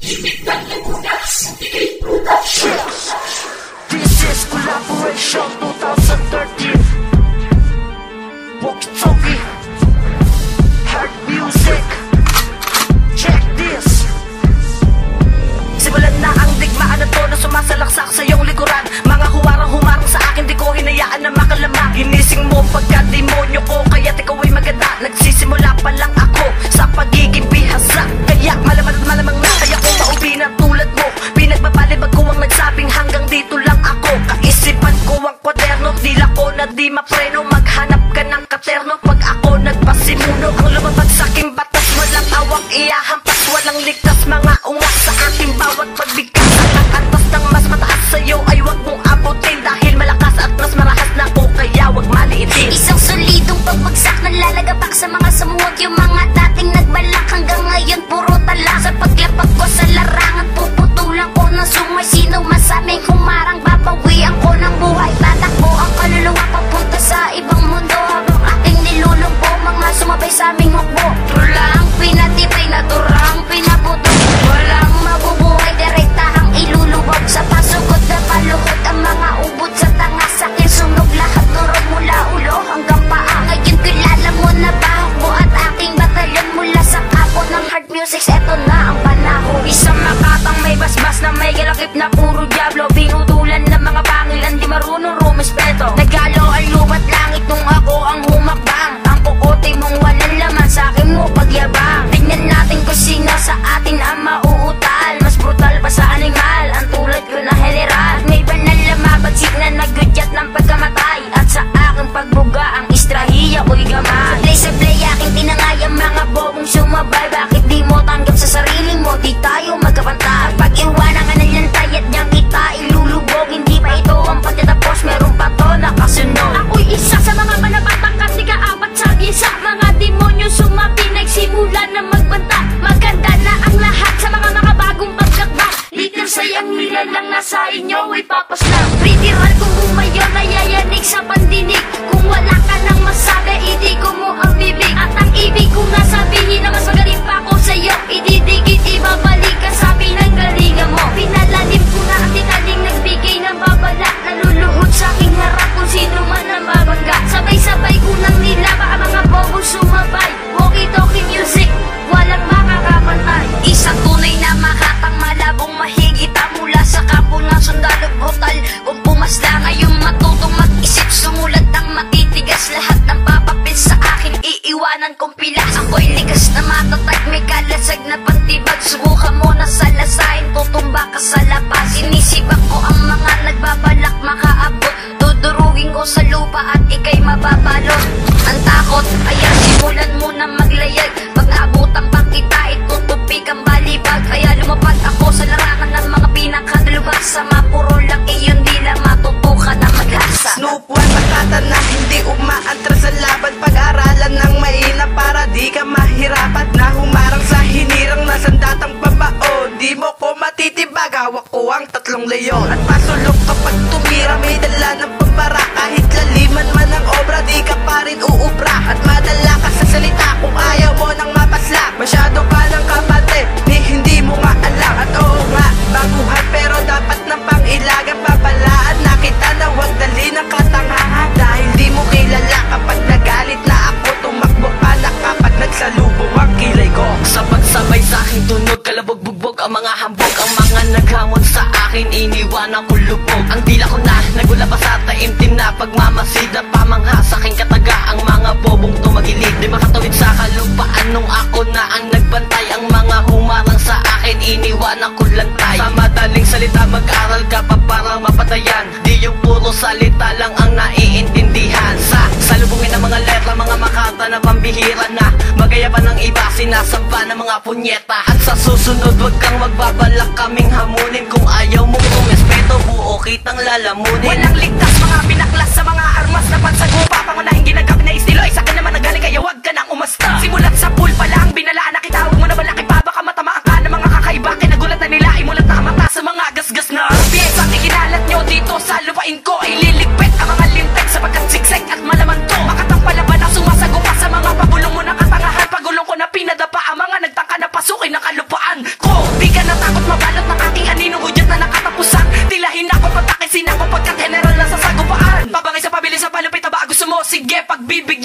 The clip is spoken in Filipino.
This is Collaboration 2013. Walkie Talkie, Heart Music. Check this. Simulan na ang digmaan na to na sumasalaksak sa iyong likuran. Mga humarang sa akin, di ko hinayaan na makalamak. Ginising mo pagka-demonyo ko, kaya't ikaw ay maganda. Nagsisimula pa lang ako sa pagiging bihasa. Kaya malamang na kaya ko maubi na tulad mo. Pinagpapalibag ko ang nagsabing hanggang dito lang ako. Kaisipan ko ang kwaderno, dila ko na di mapreno. Maghanap ka ng katerno pag ako nagpasimuno. Ang lumabag sa aking batas, walang awang iyahampas. Walang ligtas, mga ungas sa aking bawat pagbigkas. Ang antas ng mas mataas sa'yo ay wag mong abutin. Dahil malakas at mas marahas na ako, kaya wag maliitin. Isang solidong pagbagsak, nalalagapak sa mga samuwag. Yung mga dating nagbalak hanggang ngayon puro tala. Sa paglapag ko sa larangan, puputulan ko ng sumay. Sino masaming humarang, babawian ko ng buhay. Tatakbo ang kaluluwa papunta sa ibang mundo. Habang aking nilulumpo, mga sumabay sa aming hukbo. Tulang pinatibay na turang pinaputo. Walang mabubuhay, direktahang ilulubog. Sa pasugod na paluhod ang mga ubod sa tanga. Sa'kin sunog lahat, turog mula ulo hanggang paa. Ngayon kilala mo na ba hukbo at aking batalyon. Mula sa kapo ng Heart Music, eto na ang panahon. Isang makatang may basbas na may galakip na puro diablo. Binutulan ng mga pangilan, di marunong rumispeto. Nagalo ang lubat langit nung ako ang humakbang. Ang kukote mong walang laman, sa'kin mo pagyabang. Tingnan natin kung sino sa atin ang mauutal. Mas brutal pa sa animal, ang tulad ko na general. May banal na mabagsik na nagudyat ng pagkamatay. At sa aking pagbuga, ang istrahiya ko'y gamay. Sablay aking tinangay ang mga bobong sumabay. Bakit di mo tanggap sa sarili mo, di tayo magkapantay. Pag-iwanan ka ng lantay at niyang kita ilulubog. Hindi pa ito ang pagkatapos, meron pa to nakasunod. Ako'y isa sa mga manabatang kasi kaapat sa isa. Mga demonyo sumabi, nagsimula na magbanta. Maganda na ang lahat sa mga bagong pagkakbak. Liter sayang nila lang nasa inyo ay papaslang. Ritiral kung umayo, nayayanig sa pandinig. Kung wala ka nang masabi, idigo mo ang bibig. At ang ibig kong nasabihin na mas magaling pa ako sa'yo, ididikit, ibabalik ka sa pinanggalingan mo. Pinalalim ko na at tinaling nagbigay ng babala. Naluluhod sa aking harap kung sino man ang babangga. Sabay-sabay ko nang nilaba ang mga bobo sumabay. Walkie-talkie music, walang makakapantay. Isang tunay na makatang malabong mahigita. Mula sa kampo ng sundalo brutal. Kung pumasla ngayong matutong mag-isip, sumulat ng matitigas. Lahat ng papapil sa akin, iiwanan kong pilas. Ako'y likas na matatag, may kalasag na pantibag. Subukan mo na salasain, tutumba ka sa lapas. Sinisibak ko ang mga nagbabalak makaabot. Dudurugin ko sa lupa at ika'y mababalot. Ang takot, kaya simulan mo na maglayag. Pag naabutan pa kita, itutupi kang balibag. Kaya lumapag ako sa larangan ng mga pinakadalubag. Sa mapuro lang iyon, di lang matutukan na maghasa. Snoop One, makata na hindi umaatras sa laban. Pag-aralan ng mahina para di ka mahirapan. Na humarang sa hinirang na sandatang pabao. Di mo ko matitibag, hawak ko ang tatlong leyon. At pasulok kapag tumira, may dala ng pambara. Kahit laliman man ang obra, di ka pa rin uubra. At madala ka sa salita kung ayaw mo nang mapasla. Masyado ka ng kapate, ni hindi mo nga alam. At oo nga, baguhan pero dapat ng pangilagan. Babalaan na kita na huwag dali ng katangahan. Dahil di mo kilala kapag nagalit na ako. Tumakbo pa na kapag nagsalubong ang kilay ko. Sabag-sabay sa aking tunog, kalabog-bugbog ang mga hambog. Ang mga naghamon sa akin, iniwanan ko lubog. Ang dila ko na, nagula pa sa taimtim na pagmamasid. At pamangha sa aking kataga, ang mga bobong tumagilid. Di makatawid sa kalupaan nung ako na ang nagbantay. Ang mga humarang sa akin, iniwanan ko lantay. Sa madaling salita, mag-aral ka pa para mapatayan. Di yung puro salita lang ang naiintindihan. Sa salubungin ng mga letra, mga makata na pambihira na magaya pa ng iba, sinasamba ng mga punyeta. At sa susunod, wag kang magbabalak kaming hamunin. Kung ayaw mong rumespeto, buo kitang lalamunin. Walang ligtas, mga pinaklas sa mga armas na pansagupa. Pangunahing ginagabi na estilo ay sa'kin naman nagaling, kaya wag ka nang umasta. Simulat sa pool pa lang, binalaan na kita. Huwag mo na balaki pa, baka matamaan ka ng mga kakaiba. Kinagulat na nila, imulat na mata sa mga gasgas na piyesa. Ikinalat nyo dito sa lupain ko, ililigpit ang mga lintek sapagkat siksek at malaman to. Makatang palaban na sumasagupa sa mga pagulong mo na katangahan. Pagulong ko na pinadapa ang mga nagtangka na pasukin ng kalupaan ko. Di ka natakot mabalot ng aking aninong hudyat na nakatapusan. Tilahin ako, patakisin ako pagkat general na sa sagupaan. Pabangay sa pabilis sa palupit na ba gusto mo? Sige, pagbibig